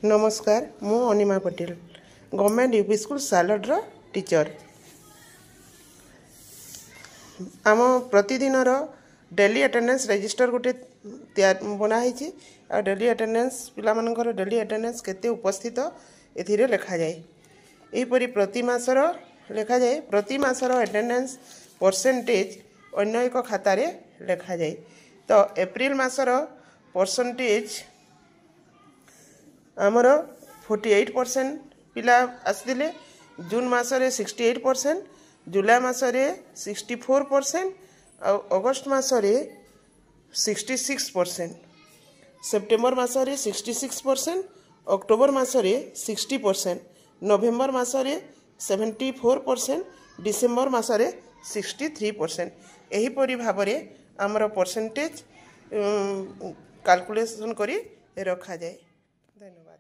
नमस्कार मु Anima Patel government UP school सालड्र टीचर आम प्रतिदिन डेली अटेंडेंस रजिस्टर गोटे बनाई आ डेली अटेंडेंस पिलामानकर डेली अटेंडेंस केते उपस्थित ए लिखा जाए यहीपरि प्रति मासर लिखा जाए प्रति मासर अटेंडेंस परसेंटेज अन्य एक खातार लिखा जाए। तो एप्रिल मासर परसेंटेज आमर 48% पिला आसते जून मासरे 68%, जुलाई मासरे 64%, अगस्ट मासरे 66%, सेप्टेम्बर मासरे 66%, अक्टोबर मासरे 60%, नवेम्बर मासरे 74%, डिसेम्बर मासरे 63%। एहीपरि भावरे आमर परसेंटेज कैलकुलेशन करी रखा जाए। धन्यवाद।